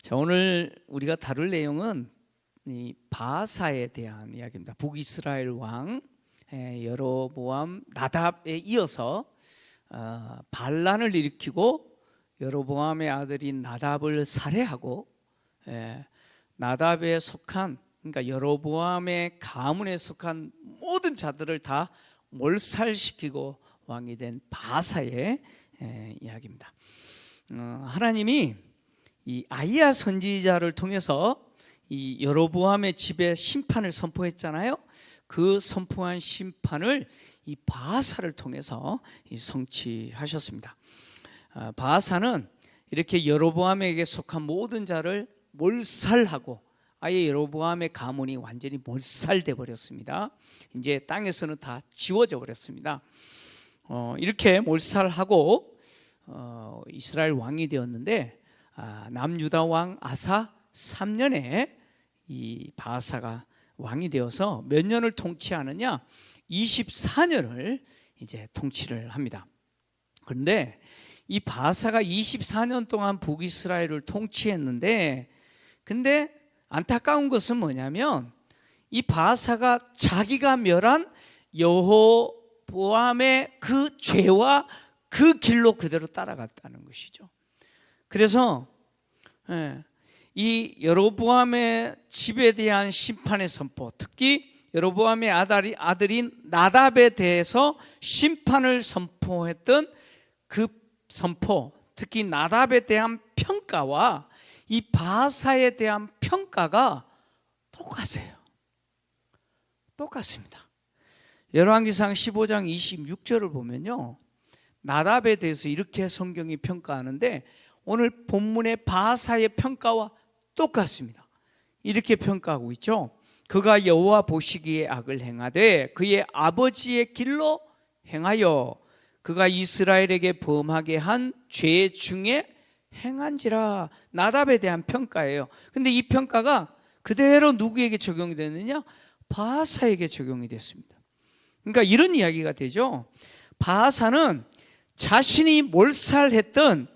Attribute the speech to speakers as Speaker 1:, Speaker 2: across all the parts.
Speaker 1: 자, 오늘 우리가 다룰 내용은 이 바하사에 대한 이야기입니다. 북이스라엘 왕 여로보암 나답에 이어서 반란을 일으키고 여로보암의 아들인 나답을 살해하고 나답에 속한, 그러니까 여로보암의 가문에 속한 모든 자들을 다 몰살시키고 왕이 된 바하사의 이야기입니다. 하나님이 이 아이야 선지자를 통해서 이 여로보암의 집에 심판을 선포했잖아요. 그 선포한 심판을 이 바하사를 통해서 성취하셨습니다. 바하사는 이렇게 여로보암에게 속한 모든 자를 몰살하고 아예 여로보암의 가문이 완전히 몰살돼 버렸습니다. 이제 땅에서는 다 지워져 버렸습니다. 이렇게 몰살하고 이스라엘 왕이 되었는데 남유다 왕 아사 3년에 이 바하사가 왕이 되어서 몇 년을 통치하느냐? 24년을 이제 통치를 합니다. 그런데 이 바하사가 24년 동안 북이스라엘을 통치했는데, 근데 안타까운 것은 뭐냐면 이 바하사가 자기가 멸한 여로보암의 그 죄와 그 길로 그대로 따라갔다는 것이죠. 그래서 이 여로보암의 집에 대한 심판의 선포, 특히 여로보암의 아들인 나답에 대해서 심판을 선포했던 그 선포, 특히 나답에 대한 평가와 이 바하사에 대한 평가가 똑같아요. 똑같습니다. 열왕기상 15장 26절을 보면요, 나답에 대해서 이렇게 성경이 평가하는데 오늘 본문의 바하사의 평가와 똑같습니다. 이렇게 평가하고 있죠. 그가 여호와 보시기에 악을 행하되 그의 아버지의 길로 행하여 그가 이스라엘에게 범하게 한 죄 중에 행한지라. 나답에 대한 평가예요. 근데 이 평가가 그대로 누구에게 적용이 됐느냐? 바하사에게 적용이 됐습니다. 그러니까 이런 이야기가 되죠. 바하사는 자신이 몰살했던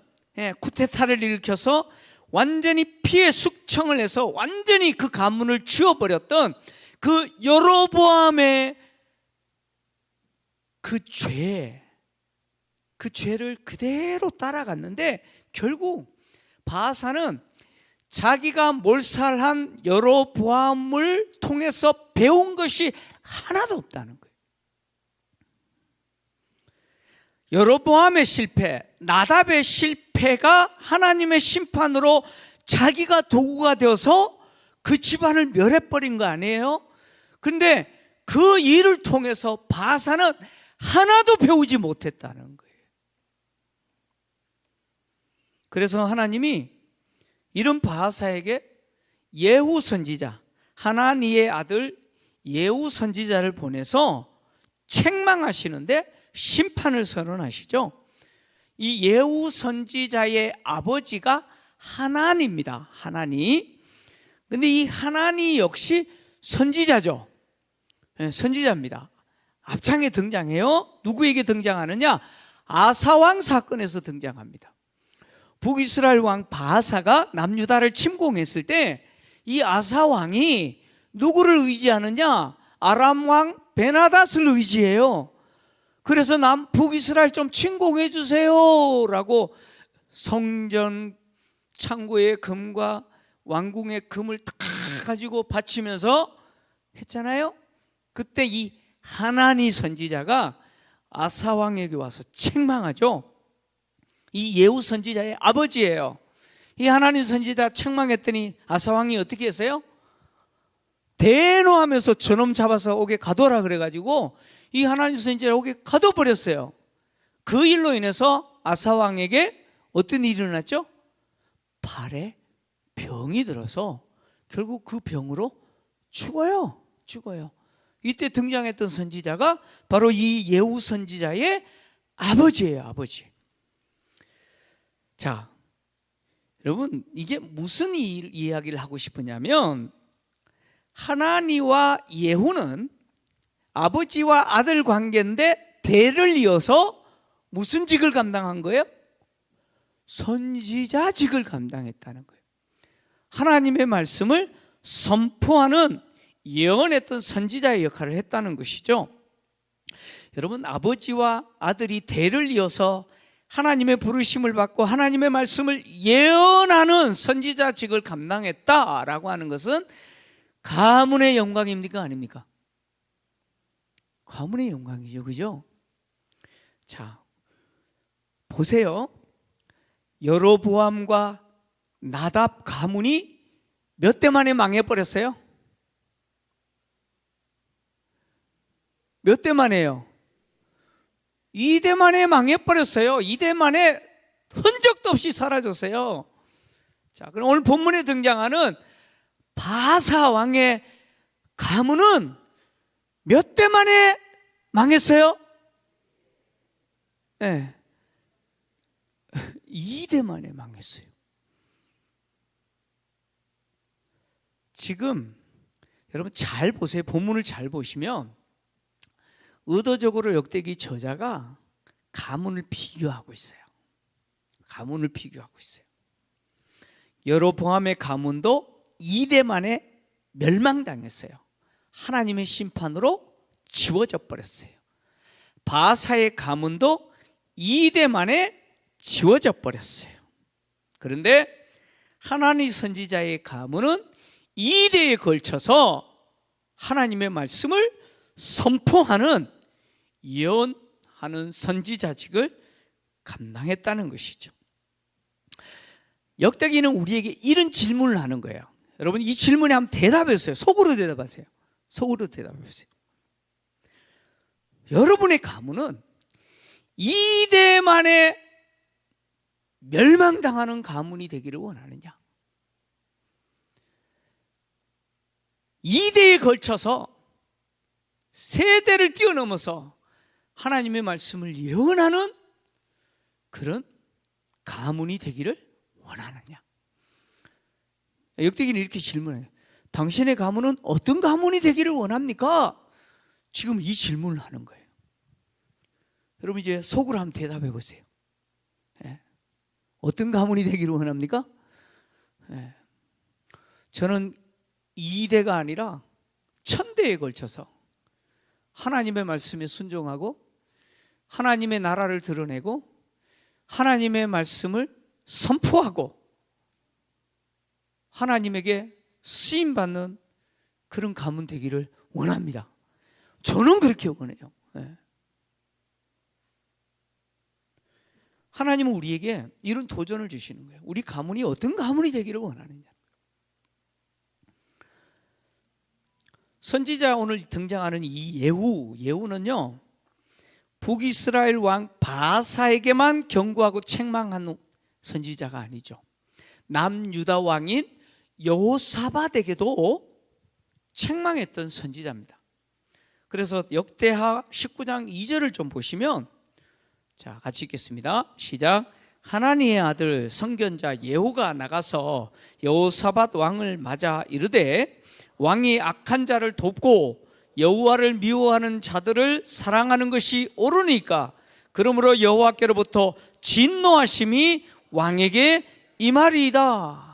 Speaker 1: 쿠데타를 일으켜서 완전히 피해 숙청을 해서 완전히 그 가문을 지워버렸던 그 여로보암의 그 죄를 그대로 따라갔는데, 결국 바하사는 자기가 몰살한 여로보암을 통해서 배운 것이 하나도 없다는 거예요. 여로보암의 실패, 나답의 실패가 하나님의 심판으로 자기가 도구가 되어서 그 집안을 멸해버린 거 아니에요? 그런데 그 일을 통해서 바하사는 하나도 배우지 못했다는 거예요. 그래서 하나님이 이런 바하사에게 예후 선지자, 하나니의 아들 예후 선지자를 보내서 책망하시는데 심판을 선언하시죠. 이 예후 선지자의 아버지가 하나니입니다. 하나니. 근데 이 하나니 역시 선지자죠. 선지자입니다. 앞창에 등장해요. 누구에게 등장하느냐? 아사왕 사건에서 등장합니다. 북이스라엘 왕 바하사가 남유다를 침공했을 때 이 아사왕이 누구를 의지하느냐? 아람 왕 베나닷을 의지해요. 그래서 북이스라엘 좀 침공해 주세요 라고 성전 창고의 금과 왕궁의 금을 다 가지고 바치면서 했잖아요. 그때 이 하나니 선지자가 아사왕에게 와서 책망하죠. 이 예후 선지자의 아버지예요. 이 하나니 선지자 책망했더니 아사왕이 어떻게 했어요? 대노하면서 저놈 잡아서 옥에 가둬라 그래가지고 이 하나님 선지자를 옥에 가둬버렸어요. 그 일로 인해서 아사왕에게 어떤 일이 일어났죠? 발에 병이 들어서 결국 그 병으로 죽어요. 이때 등장했던 선지자가 바로 이 예후 선지자의 아버지예요. 아버지. 자, 여러분, 이게 무슨 이야기를 하고 싶으냐면, 하나니와 예후는 아버지와 아들 관계인데 대를 이어서 무슨 직을 감당한 거예요? 선지자직을 감당했다는 거예요. 하나님의 말씀을 선포하는 예언했던 선지자의 역할을 했다는 것이죠. 여러분, 아버지와 아들이 대를 이어서 하나님의 부르심을 받고 하나님의 말씀을 예언하는 선지자직을 감당했다라고 하는 것은 가문의 영광입니까? 아닙니까? 가문의 영광이죠. 그죠? 자, 보세요. 여로보암과 나답 가문이 몇 대 만에 망해버렸어요? 몇 대 만에요? 2대 만에 망해버렸어요. 2대 만에 흔적도 없이 사라졌어요. 자, 그럼 오늘 본문에 등장하는 바사 왕의 가문은 몇 대 만에 망했어요? 네. 2대 만에 망했어요. 지금 여러분 잘 보세요. 본문을 잘 보시면 의도적으로 역대기 저자가 가문을 비교하고 있어요. 가문을 비교하고 있어요. 여로보암의 가문도 2대 만에 멸망당했어요. 하나님의 심판으로 지워져 버렸어요. 바사의 가문도 2대 만에 지워져 버렸어요. 그런데 하나님 선지자의 가문은 2대에 걸쳐서 하나님의 말씀을 선포하는 예언하는 선지자직을 감당했다는 것이죠. 역대기는 우리에게 이런 질문을 하는 거예요. 여러분, 이 질문에 한번 대답해보세요. 속으로 대답하세요. 속으로 대답해보세요. 여러분의 가문은 2대 만에 멸망당하는 가문이 되기를 원하느냐? 2대에 걸쳐서 세대를 뛰어넘어서 하나님의 말씀을 예언하는 그런 가문이 되기를 원하느냐? 역대기는 이렇게 질문해요. 당신의 가문은 어떤 가문이 되기를 원합니까? 지금 이 질문을 하는 거예요. 여러분 이제 속으로 한번 대답해 보세요. 예. 어떤 가문이 되기를 원합니까? 예. 저는 2대가 아니라 1000대에 걸쳐서 하나님의 말씀에 순종하고 하나님의 나라를 드러내고 하나님의 말씀을 선포하고 하나님에게 쓰임받는 그런 가문 되기를 원합니다. 저는 그렇게 원해요. 네. 하나님은 우리에게 이런 도전을 주시는 거예요. 우리 가문이 어떤 가문이 되기를 원하느냐. 선지자 오늘 등장하는 이 예후는요, 북이스라엘 왕 바사에게만 경고하고 책망한 선지자가 아니죠. 남유다 왕인 여호사밧에게도 책망했던 선지자입니다. 그래서 역대하 19장 2절을 좀 보시면, 자, 같이 읽겠습니다. 시작. 하나니의 아들 선견자 예후가 나가서 여호사밧 왕을 맞아 이르되, 왕이 악한 자를 돕고 여호와를 미워하는 자들을 사랑하는 것이 옳으니까 그러므로 여호와께로부터 진노하심이 왕에게 임하리이다.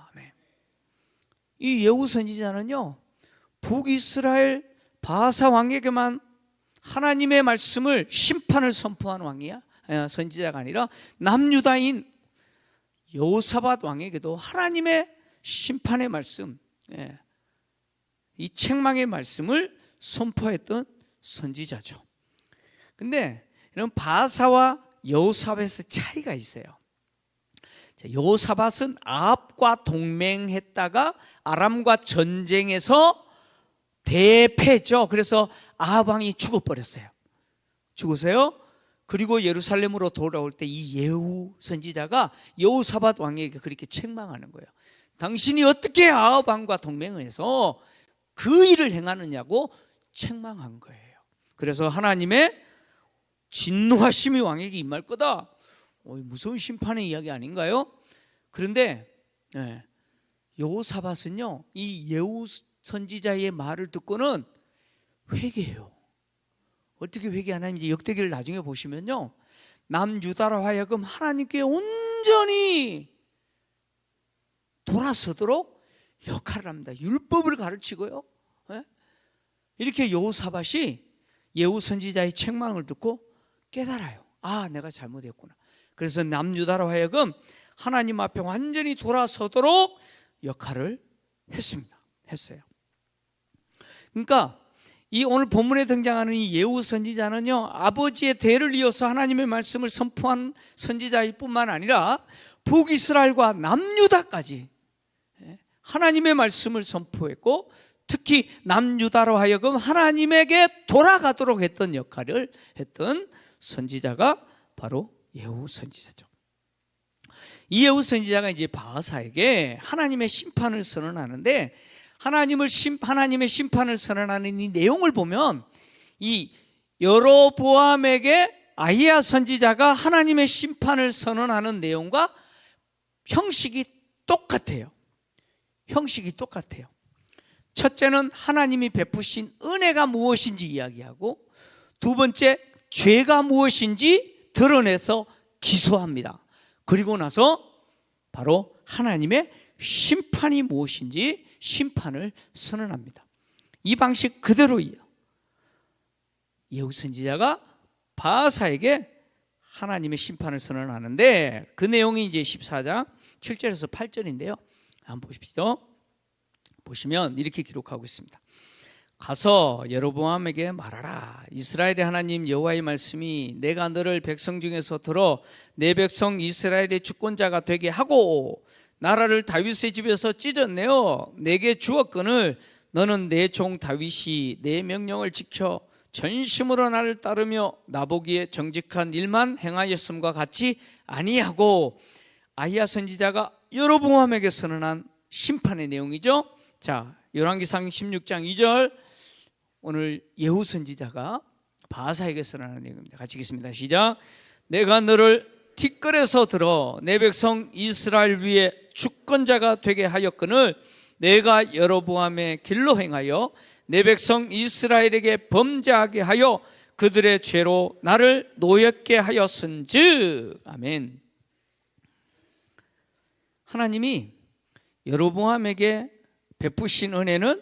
Speaker 1: 이 예후 선지자는요, 북이스라엘 바사 왕에게만 하나님의 말씀을, 심판을 선포한 왕이야. 선지자가 아니라 남유다인 여호사밧 왕에게도 하나님의 심판의 말씀, 이 책망의 말씀을 선포했던 선지자죠. 근데 이런 바사와 여호사밧의 차이가 있어요. 여호사밧은 아합과 동맹했다가 아람과 전쟁에서 대패죠. 그래서 아합 왕이 죽어버렸어요. 죽으세요. 그리고 예루살렘으로 돌아올 때 이 예후 선지자가 여호사밧 왕에게 그렇게 책망하는 거예요. 당신이 어떻게 아합 왕과 동맹을 해서 그 일을 행하느냐고 책망한 거예요. 그래서 하나님의 진노하심이 왕에게 임할 거다. 무서운 심판의 이야기 아닌가요? 그런데 여호사밧은요, 이 예후 선지자의 말을 듣고는 회개해요. 어떻게 회개하냐면, 역대기를 나중에 보시면요, 남유다로 하여금 하나님께 온전히 돌아서도록 역할을 합니다. 율법을 가르치고요. 예? 이렇게 여호사밧이 예후 선지자의 책망을 듣고 깨달아요. 아, 내가 잘못했구나. 그래서 남유다로 하여금 하나님 앞에 완전히 돌아서도록 역할을 했어요. 그러니까 이 오늘 본문에 등장하는 이 예후 선지자는요, 아버지의 대를 이어서 하나님의 말씀을 선포한 선지자일 뿐만 아니라 북이스라엘과 남유다까지 하나님의 말씀을 선포했고, 특히 남유다로 하여금 하나님에게 돌아가도록 했던 역할을 했던 선지자가 바로 예후 선지자죠. 이 예후 선지자가 이제 바하사에게 하나님의 심판을 선언하는데, 하나님의 심판을 선언하는 이 내용을 보면 이 여로보암에게 아히야 선지자가 하나님의 심판을 선언하는 내용과 형식이 똑같아요. 첫째는 하나님이 베푸신 은혜가 무엇인지 이야기하고, 두 번째 죄가 무엇인지 드러내서 기소합니다. 그리고 나서 바로 하나님의 심판이 무엇인지 심판을 선언합니다. 이 방식 그대로예요. 예후 선지자가 바하사에게 하나님의 심판을 선언하는데, 그 내용이 이제 14장 7절에서 8절인데요. 한번 보십시오. 보시면 이렇게 기록하고 있습니다. 가서 여로보암에게 말하라. 이스라엘의 하나님 여호와의 말씀이 내가 너를 백성 중에서 들어 내 백성 이스라엘의 주권자가 되게 하고 나라를 다윗의 집에서 찢어내어 내게 주었거늘 너는 내 종 다윗이 내 명령을 지켜 전심으로 나를 따르며 나보기에 정직한 일만 행하였음과 같이 아니하고, 아히야 선지자가 여로보암에게 선언한 심판의 내용이죠. 자, 열왕기상 16장 2절, 오늘 예후 선지자가 바하사에게 선언하는 내용입니다. 같이 읽겠습니다. 시작. 내가 너를 티끌에서 들어 내 백성 이스라엘 위에 주권자가 되게 하였거늘 내가 여로보암의 길로 행하여 내 백성 이스라엘에게 범죄하게 하여 그들의 죄로 나를 노엽게 하였은즉. 아멘. 하나님이 여로보암에게 베푸신 은혜는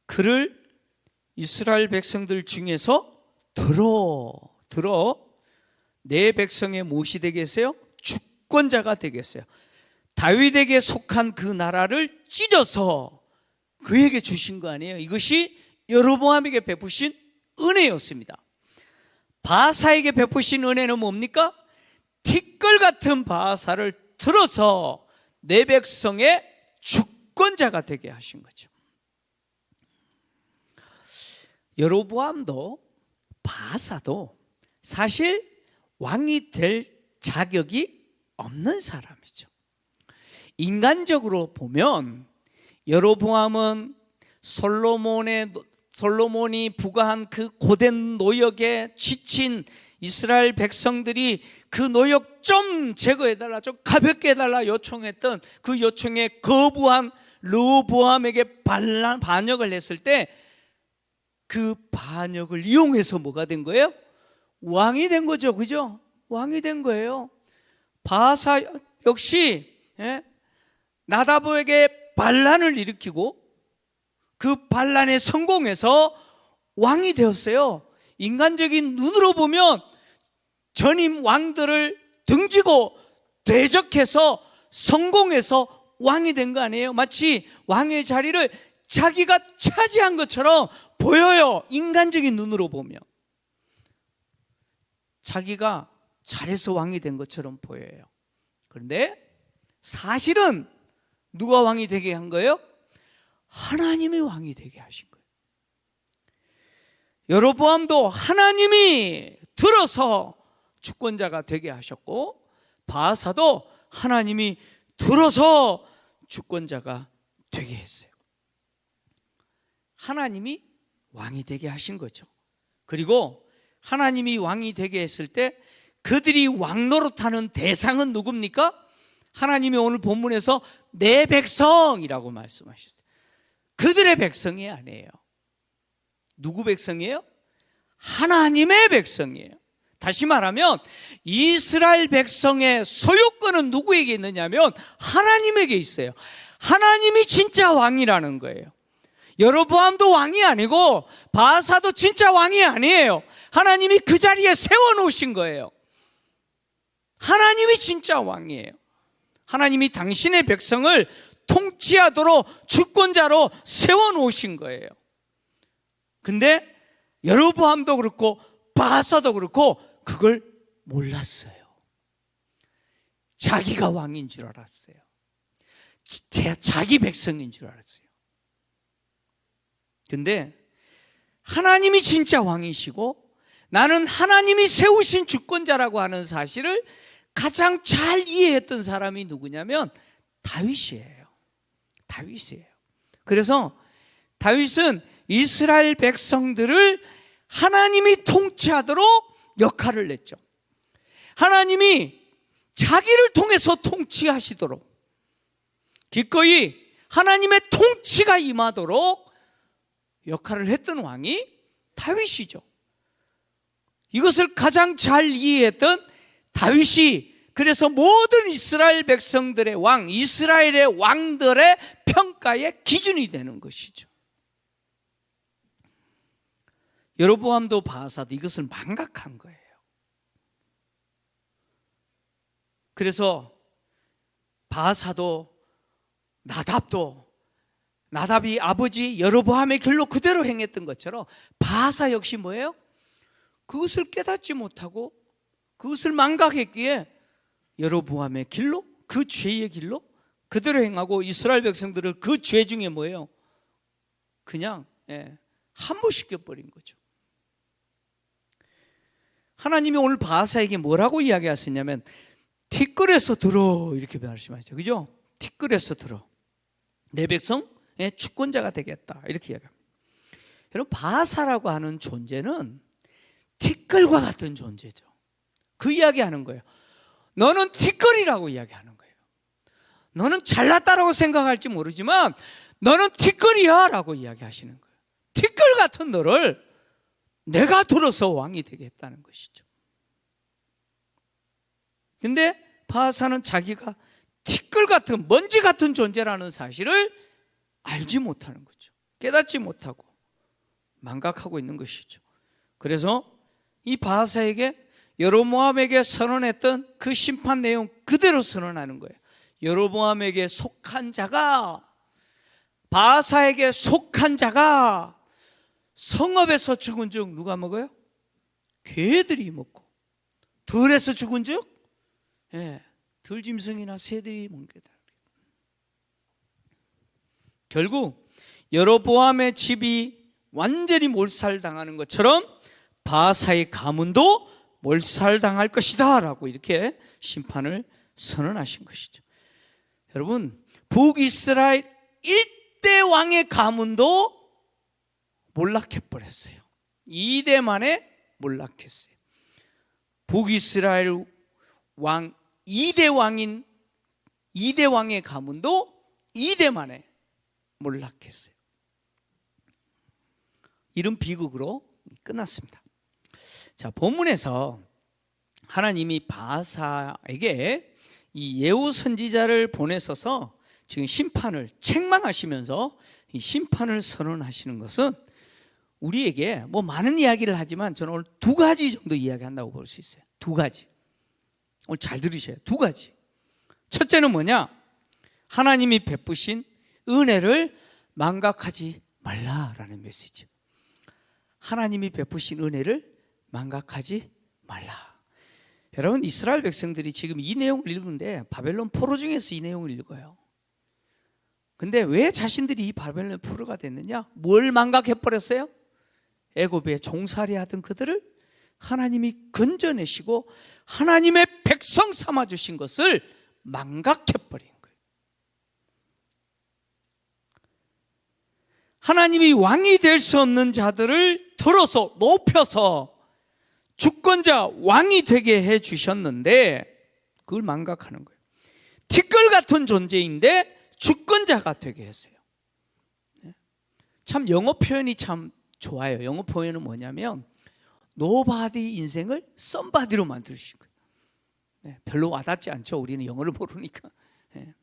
Speaker 1: 그를 이스라엘 백성들 중에서 들어 내 백성의 무엇이 되게 했어요? 주권자가 되게 했어요. 다윗에게 속한 그 나라를 찢어서 그에게 주신 거 아니에요? 이것이 여로보암에게 베푸신 은혜였습니다. 바하사에게 베푸신 은혜는 뭡니까? 티끌 같은 바하사를 들어서 내 백성의 주권자가 되게 하신 거죠. 여로보암도 바하사도 사실 왕이 될 자격이 없는 사람이죠. 인간적으로 보면 여로보암은 솔로몬이 부과한 그 고된 노역에 지친 이스라엘 백성들이 그 노역 좀 제거해달라, 좀 가볍게 해달라 요청했던 그 요청에 거부한 르호보암에게 반역을 했을 때 그 반역을 이용해서 뭐가 된 거예요? 왕이 된 거죠. 그죠? 왕이 된 거예요. 바하사 역시 나다보에게 반란을 일으키고 그 반란에 성공해서 왕이 되었어요. 인간적인 눈으로 보면 전임 왕들을 등지고 대적해서 성공해서 왕이 된 거 아니에요? 마치 왕의 자리를 자기가 차지한 것처럼 보여요. 인간적인 눈으로 보면 자기가 잘해서 왕이 된 것처럼 보여요. 그런데 사실은 누가 왕이 되게 한 거예요? 하나님이 왕이 되게 하신 거예요. 여로보암도 하나님이 들어서 주권자가 되게 하셨고, 바하사도 하나님이 들어서 주권자가 되게 했어요. 하나님이 왕이 되게 하신 거죠. 그리고 하나님이 왕이 되게 했을 때 그들이 왕 노릇하는 대상은 누굽니까? 하나님이 오늘 본문에서 내 백성이라고 말씀하셨어요. 그들의 백성이 아니에요. 누구 백성이에요? 하나님의 백성이에요. 다시 말하면 이스라엘 백성의 소유권은 누구에게 있느냐면 하나님에게 있어요. 하나님이 진짜 왕이라는 거예요. 여로보암도 왕이 아니고 바아사도 진짜 왕이 아니에요. 하나님이 그 자리에 세워놓으신 거예요. 하나님이 진짜 왕이에요. 하나님이 당신의 백성을 통치하도록 주권자로 세워놓으신 거예요. 근데 여로보암도 그렇고 바아사도 그렇고 그걸 몰랐어요. 자기가 왕인 줄 알았어요. 자기 백성인 줄 알았어요. 근데 하나님이 진짜 왕이시고 나는 하나님이 세우신 주권자라고 하는 사실을 가장 잘 이해했던 사람이 누구냐면 다윗이에요. 다윗이에요. 그래서 다윗은 이스라엘 백성들을 하나님이 통치하도록 역할을 냈죠. 하나님이 자기를 통해서 통치하시도록 기꺼이 하나님의 통치가 임하도록 역할을 했던 왕이 다윗이죠. 이것을 가장 잘 이해했던 다윗이 그래서 모든 이스라엘 백성들의 왕, 이스라엘의 왕들의 평가의 기준이 되는 것이죠. 여로보암도 바아사도 이것을 망각한 거예요. 그래서 바아사도 나답이 아버지 여로보암의 길로 그대로 행했던 것처럼 바아사 역시 뭐예요? 그것을 깨닫지 못하고 그것을 망각했기에 여로보암의 길로, 그 죄의 길로 그대로 행하고 이스라엘 백성들을 그 죄 중에 뭐예요? 그냥 함몰시켜버린 거죠. 하나님이 오늘 바아사에게 뭐라고 이야기하셨냐면 티끌에서 들어 이렇게 말씀하시죠. 그죠? 티끌에서 들어 내 백성의 주권자가 되겠다 이렇게 이야기합니다. 여러분 바아사라고 하는 존재는 티끌과 같은 존재죠. 그 이야기하는 거예요. 너는 티끌이라고 이야기하는 거예요. 너는 잘났다라고 생각할지 모르지만 너는 티끌이야 라고 이야기하시는 거예요. 티끌 같은 너를 내가 들어서 왕이 되겠다는 것이죠. 근데 바아사는 자기가 티끌 같은 먼지 같은 존재라는 사실을 알지 못하는 거죠. 깨닫지 못하고 망각하고 있는 것이죠. 그래서 이 바아사에게 여로보암에게 선언했던 그 심판 내용 그대로 선언하는 거예요. 여로보암에게 속한 자가, 바아사에게 속한 자가 성읍에서 죽은 즉 누가 먹어요? 개들이 먹고, 들에서 죽은 즉 들짐승이나 새들이 먹겠다. 결국 여로보암의 집이 완전히 몰살당하는 것처럼 바아사의 가문도 몰살당할 것이다 라고 이렇게 심판을 선언하신 것이죠. 여러분 북이스라엘 1대 왕의 가문도 몰락해버렸어요. 2대 만에 몰락했어요. 북이스라엘 왕 2대 왕인 2대 왕의 가문도 2대 만에 몰락했어요. 이런 비극으로 끝났습니다. 자, 본문에서 하나님이 바아사에게 이 예후 선지자를 보내셔서 지금 심판을 책망하시면서 이 심판을 선언하시는 것은 우리에게 뭐 많은 이야기를 하지만 저는 오늘 두 가지 정도 이야기한다고 볼 수 있어요. 두 가지. 오늘 잘 들으셔요. 두 가지. 첫째는 뭐냐? 하나님이 베푸신 은혜를 망각하지 말라라는 메시지. 하나님이 베푸신 은혜를 망각하지 말라. 여러분 이스라엘 백성들이 지금 이 내용을 읽는데 바벨론 포로 중에서 이 내용을 읽어요. 근데 왜 자신들이 이 바벨론 포로가 됐느냐? 뭘 망각해버렸어요? 애굽에 종살이 하던 그들을 하나님이 건져내시고 하나님의 백성 삼아주신 것을 망각해버린 거예요. 하나님이 왕이 될 수 없는 자들을 들어서 높여서 주권자 왕이 되게 해주셨는데 그걸 망각하는 거예요. 티끌 같은 존재인데 주권자가 되게 했어요. 참 영어 표현이 참 좋아요. 영어 표현은 뭐냐면 노바디 인생을 썸바디로 만드신 거예요. 네, 별로 와닿지 않죠. 우리는 영어를 모르니까. 네.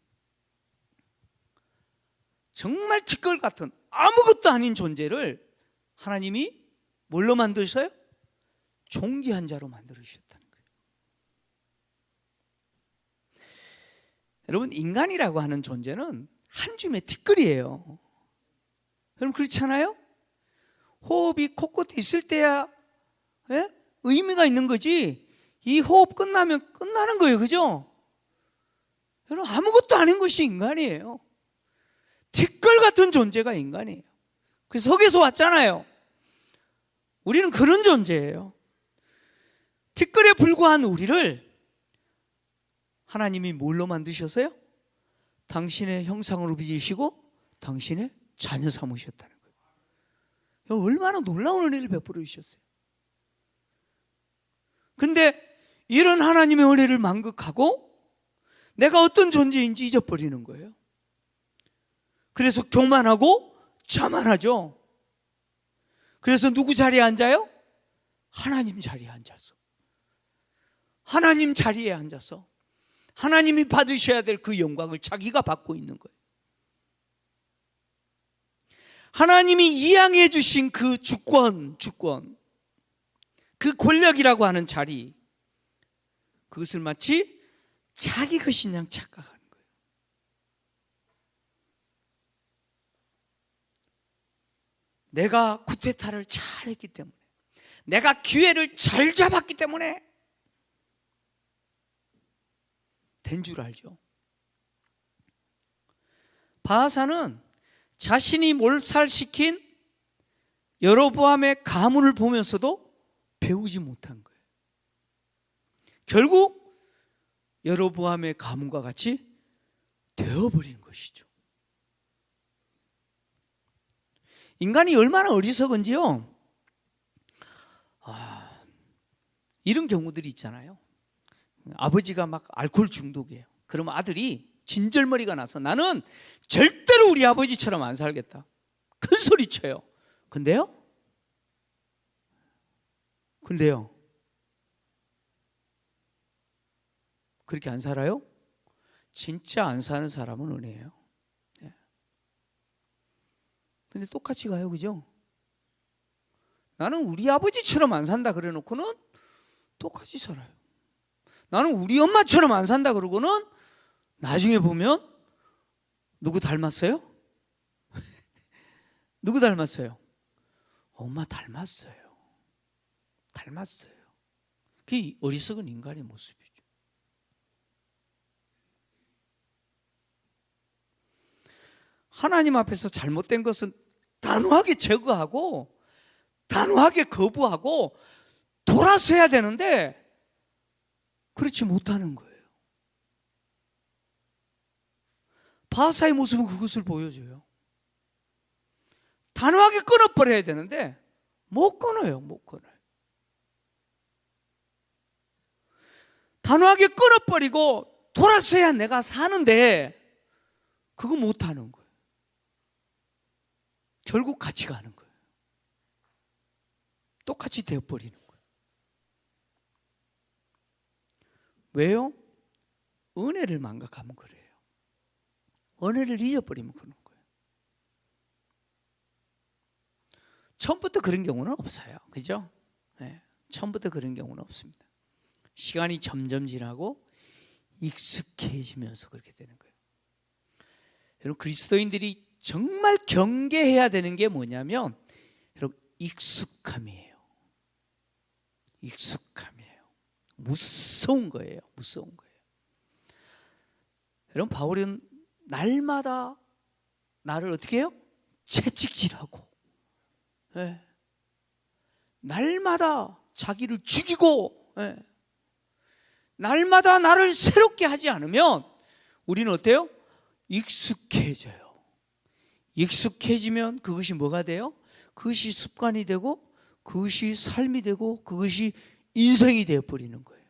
Speaker 1: 정말 티끌 같은 아무것도 아닌 존재를 하나님이 뭘로 만드셔요? 존귀한 자로 만들어주셨다는 거예요. 여러분, 인간이라고 하는 존재는 한 줌의 티끌이에요. 여러분, 그렇지 않아요? 호흡이 코끝에 있을 때야 의미가 있는 거지, 이 호흡 끝나면 끝나는 거예요. 그죠? 여러분, 아무것도 아닌 것이 인간이에요. 티끌 같은 존재가 인간이에요. 그래서 속에서 왔잖아요. 우리는 그런 존재예요. 티끌에 불과한 우리를 하나님이 뭘로 만드셨어요? 당신의 형상으로 빚으시고 당신의 자녀 삼으셨다는 거예요. 얼마나 놀라운 은혜를 베풀어 주셨어요. 근데 이런 하나님의 은혜를 만극하고 내가 어떤 존재인지 잊어버리는 거예요. 그래서 교만하고 자만하죠. 그래서 누구 자리에 앉아요? 하나님 자리에 앉아서, 하나님 자리에 앉아서 하나님이 받으셔야 될 그 영광을 자기가 받고 있는 거예요. 하나님이 이양해 주신 그 주권, 그 권력이라고 하는 자리, 그것을 마치 자기 것인 양 착각하는 거예요. 내가 쿠데타를 잘했기 때문에, 내가 기회를 잘 잡았기 때문에 된 줄 알죠. 바하사는 자신이 몰살시킨 여로보암의 가문을 보면서도 배우지 못한 거예요. 결국 여로보암의 가문과 같이 되어버린 것이죠. 인간이 얼마나 어리석은지요. 이런 경우들이 있잖아요. 아버지가 막 알코올 중독이에요. 그러면 아들이 진절머리가 나서 나는 절대로 우리 아버지처럼 안 살겠다, 큰 소리 쳐요. 근데요? 그렇게 안 살아요? 진짜 안 사는 사람은 은혜예요. 근데 똑같이 가요. 그죠? 나는 우리 아버지처럼 안 산다 그래 놓고는 똑같이 살아요. 나는 우리 엄마처럼 안 산다 그러고는 나중에 보면 누구 닮았어요? 누구 닮았어요? 엄마 닮았어요. 그게 어리석은 인간의 모습이죠. 하나님 앞에서 잘못된 것은 단호하게 제거하고 단호하게 거부하고 돌아서야 되는데 그렇지 못하는 거예요. 바하사의 모습은 그것을 보여줘요. 단호하게 끊어버려야 되는데 못 끊어요. 단호하게 끊어버리고 돌아서야 내가 사는데 그거 못하는 거예요. 결국 같이 가는 거예요. 똑같이 되어버리는 거예요. 왜요? 은혜를 망각하면 그래요. 은혜를 잊어버리면 그런 거예요. 처음부터 그런 경우는 없어요. 그죠? 네, 처음부터 그런 경우는 없습니다. 시간이 점점 지나고 익숙해지면서 그렇게 되는 거예요. 여러분, 그리스도인들이 정말 경계해야 되는 게 뭐냐면 여러분, 익숙함이에요. 무서운 거예요. 여러분, 바울은 날마다 나를 어떻게 해요? 채찍질하고, 날마다 자기를 죽이고, 날마다 나를 새롭게 하지 않으면 우리는 어때요? 익숙해져요. 익숙해지면 그것이 뭐가 돼요? 그것이 습관이 되고 그것이 삶이 되고 그것이 인생이 되어버리는 거예요.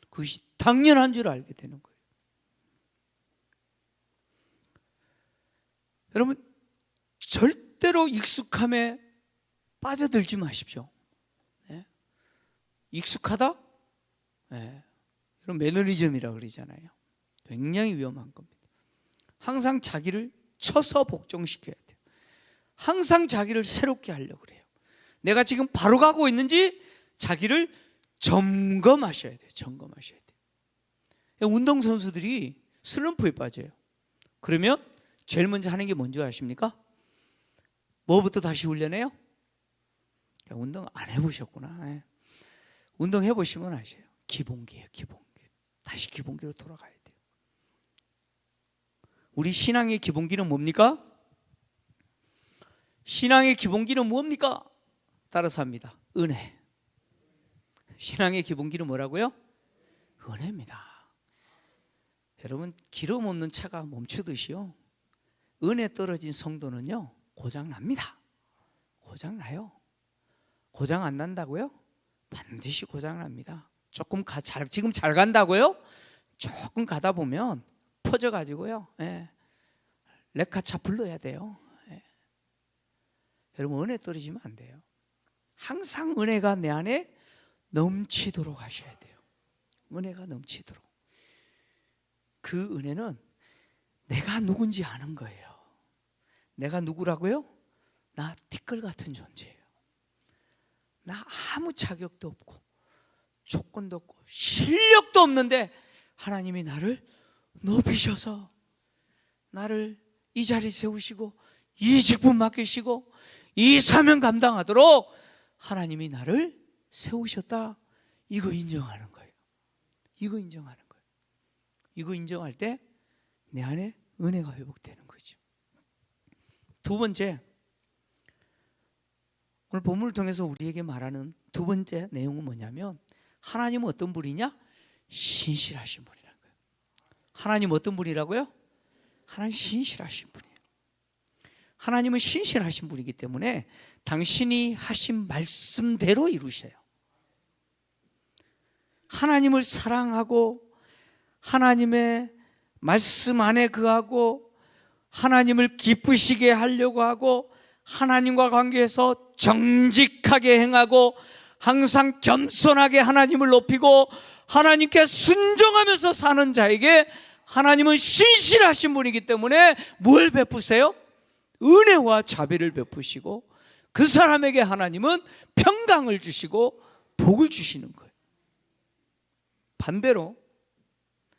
Speaker 1: 그것이 당연한 줄 알게 되는 거예요. 여러분, 절대로 익숙함에 빠져들지 마십시오. 익숙하다? 네. 이런 매너리즘이라 그러잖아요. 굉장히 위험한 겁니다. 항상 자기를 쳐서 복종시켜야 돼요. 항상 자기를 새롭게 하려고 그래요. 내가 지금 바로 가고 있는지 자기를 점검하셔야 돼요. 점검하셔야 돼요. 운동선수들이 슬럼프에 빠져요. 그러면 제일 먼저 하는 게 뭔지 아십니까? 뭐부터 다시 훈련해요? 운동 안 해보셨구나. 운동 해보시면 아세요. 기본기예요. 기본기. 다시 기본기로 돌아가야 돼요. 우리 신앙의 기본기는 뭡니까? 신앙의 기본기는 뭡니까? 따라서 합니다. 은혜. 신앙의 기본기는 뭐라고요? 은혜입니다. 여러분, 기름 없는 차가 멈추듯이요, 은혜 떨어진 성도는요 고장 납니다. 고장 나요. 고장 안 난다고요? 반드시 고장 납니다. 지금 잘 간다고요? 조금 가다 보면 퍼져가지고요, 레카차 불러야 돼요. 여러분, 은혜 떨어지면 안 돼요. 항상 은혜가 내 안에 넘치도록 하셔야 돼요. 은혜가 넘치도록. 그 은혜는 내가 누군지 아는 거예요. 내가 누구라고요? 나 티끌 같은 존재예요. 나 아무 자격도 없고 조건도 없고 실력도 없는데 하나님이 나를 높이셔서 나를 이 자리에 세우시고 이 직분 맡기시고 이 사명 감당하도록 하나님이 나를 세우셨다. 이거 인정하는 거예요. 이거 인정하는 거예요. 이거 인정할 때 내 안에 은혜가 회복되는 거죠. 두 번째, 오늘 본문을 통해서 우리에게 말하는 두 번째 내용은 뭐냐면, 하나님은 어떤 분이냐? 신실하신 분이라는 거예요. 하나님 어떤 분이라고요? 하나님 신실하신 분이에요. 하나님은 신실하신 분이기 때문에 당신이 하신 말씀대로 이루셔요. 하나님을 사랑하고 하나님의 말씀 안에 거하고 하나님을 기쁘시게 하려고 하고 하나님과 관계에서 정직하게 행하고 항상 겸손하게 하나님을 높이고 하나님께 순종하면서 사는 자에게 하나님은 신실하신 분이기 때문에 뭘 베푸세요? 은혜와 자비를 베푸시고 그 사람에게 하나님은 평강을 주시고 복을 주시는 거예요. 반대로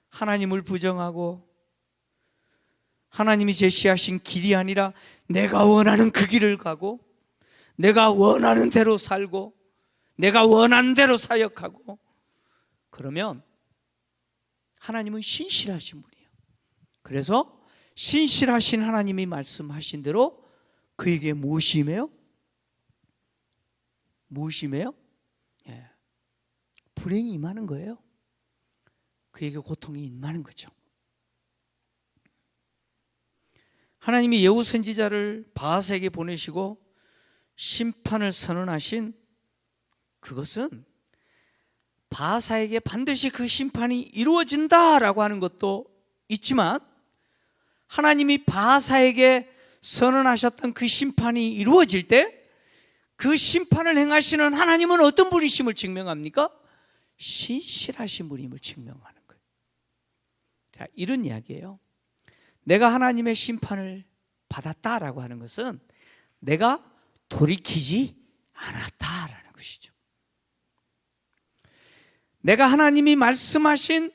Speaker 1: 하나님을 부정하고 하나님이 제시하신 길이 아니라 내가 원하는 그 길을 가고 내가 원하는 대로 살고 내가 원하는 대로 사역하고 그러면 하나님은 신실하신 분이에요. 그래서 신실하신 하나님이 말씀하신 대로 그에게 무엇이 임해요? 무엇이 임해요? 불행이 임하는 거예요. 그에게 고통이 임하는 거죠. 하나님이 예후 선지자를 바하사에게 보내시고 심판을 선언하신 그것은 바하사에게 반드시 그 심판이 이루어진다라고 하는 것도 있지만 하나님이 바하사에게 선언하셨던 그 심판이 이루어질 때 그 심판을 행하시는 하나님은 어떤 분이심을 증명합니까? 신실하신 분임을 증명하는 거예요. 자, 이런 이야기예요. 내가 하나님의 심판을 받았다라고 하는 것은 내가 돌이키지 않았다라는 것이죠. 내가 하나님이 말씀하신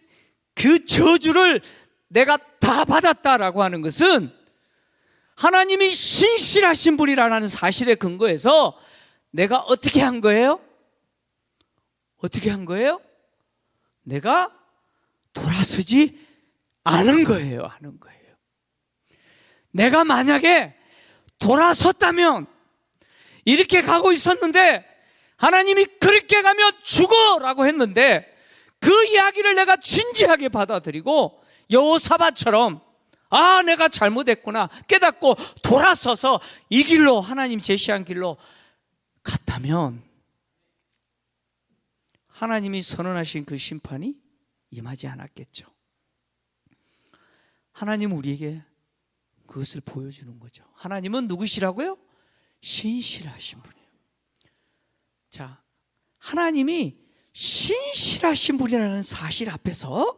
Speaker 1: 그 저주를 내가 다 받았다라고 하는 것은 하나님이 신실하신 분이라는 사실에 근거해서 내가 어떻게 한 거예요? 어떻게 한 거예요? 내가 돌아서지 않은 거예요. 않은 거예요. 내가 만약에 돌아섰다면 이렇게 가고 있었는데 하나님이 그렇게 가면 죽어라고 했는데 그 이야기를 내가 진지하게 받아들이고 여호사밧처럼 아, 내가 잘못했구나 깨닫고 돌아서서 이 길로 하나님 제시한 길로 갔다면 하나님이 선언하신 그 심판이 임하지 않았겠죠. 하나님은 우리에게 그것을 보여주는 거죠. 하나님은 누구시라고요? 신실하신 분이에요. 자, 하나님이 신실하신 분이라는 사실 앞에서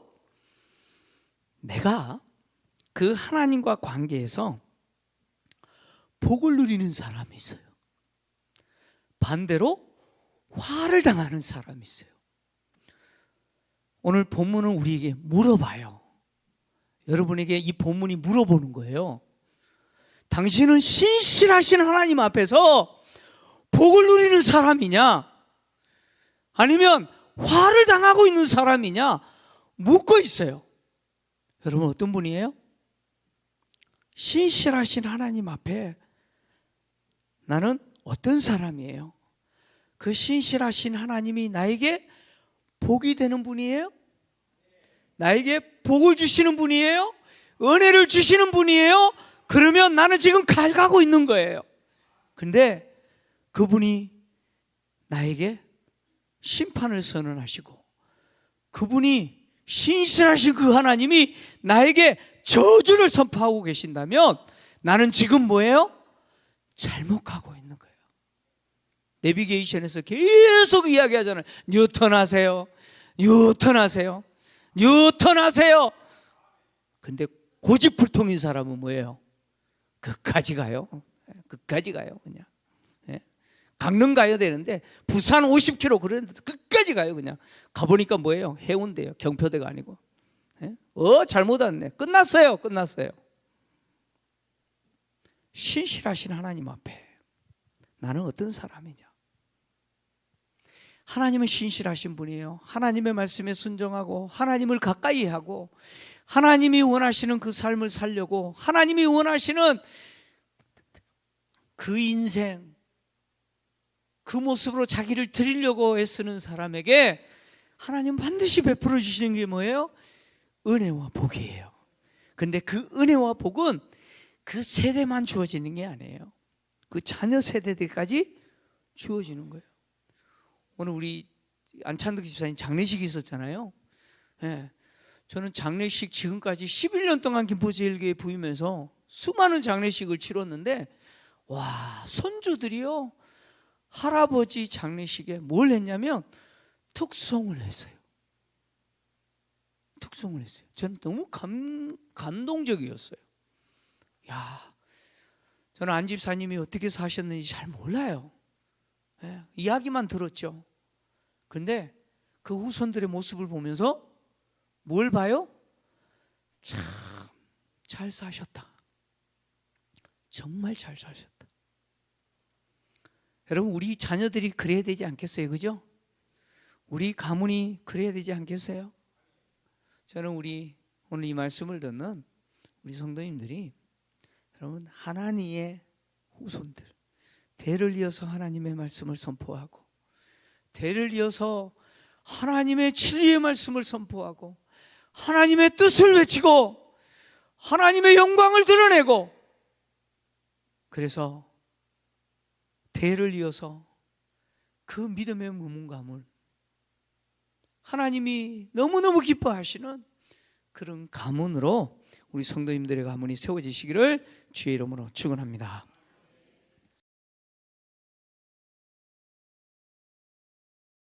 Speaker 1: 내가 그 하나님과 관계에서 복을 누리는 사람이 있어요. 반대로 화를 당하는 사람이 있어요. 오늘 본문은 우리에게 물어봐요. 여러분에게 이 본문이 물어보는 거예요. 당신은 신실하신 하나님 앞에서 복을 누리는 사람이냐? 아니면 화를 당하고 있는 사람이냐? 묻고 있어요. 여러분 어떤 분이에요? 신실하신 하나님 앞에 나는 어떤 사람이에요? 그 신실하신 하나님이 나에게 복이 되는 분이에요? 나에게 복을 주시는 분이에요? 은혜를 주시는 분이에요? 그러면 나는 지금 갈 가고 있는 거예요. 근데 그분이 나에게 심판을 선언하시고 그분이 신실하신 그 하나님이 나에게 저주를 선포하고 계신다면 나는 지금 뭐예요? 잘못 가고 있는 거예요. 내비게이션에서 계속 이야기하잖아요. 뉴턴 하세요. 뉴턴 하세요. 뉴턴 하세요. 근데 고집불통인 사람은 뭐예요? 끝까지 가요. 끝까지 가요. 그냥 강릉 가야 되는데 부산 50km 그랬는데 끝까지 가요. 그냥 가보니까 뭐예요? 해운대요. 경표대가 아니고. 잘못 왔네. 끝났어요. 끝났어요. 신실하신 하나님 앞에 나는 어떤 사람이냐? 하나님은 신실하신 분이에요. 하나님의 말씀에 순종하고 하나님을 가까이 하고 하나님이 원하시는 그 삶을 살려고 하나님이 원하시는 그 인생 그 모습으로 자기를 드리려고 애쓰는 사람에게 하나님 반드시 베풀어 주시는 게 뭐예요? 은혜와 복이에요. 근데 그 은혜와 복은 그 세대만 주어지는 게 아니에요. 그 자녀 세대들까지 주어지는 거예요. 오늘 우리 안찬득 집사님 장례식이 있었잖아요. 저는 장례식 지금까지 11년 동안 김포제일교회 부이면서 수많은 장례식을 치렀는데 와, 손주들이요 할아버지 장례식에 뭘 했냐면 특송을 했어요. 특송을 했어요. 저는 너무 감동적이었어요. 야, 저는 안 집사님이 어떻게 사셨는지 잘 몰라요. 이야기만 들었죠. 근데 그 후손들의 모습을 보면서 뭘 봐요? 참 잘 사셨다. 정말 잘 사셨다. 여러분 우리 자녀들이 그래야 되지 않겠어요? 그죠? 우리 가문이 그래야 되지 않겠어요? 저는 오늘 이 말씀을 듣는 우리 성도님들이 여러분 하나님의 후손들 대를 이어서 하나님의 말씀을 선포하고 대를 이어서 하나님의 진리의 말씀을 선포하고 하나님의 뜻을 외치고 하나님의 영광을 드러내고 그래서 대를 이어서 그 믿음의 무문감을 하나님이 너무너무 기뻐하시는 그런 가문으로 우리 성도님들의 가문이 세워지시기를 주의 이름으로 축원합니다.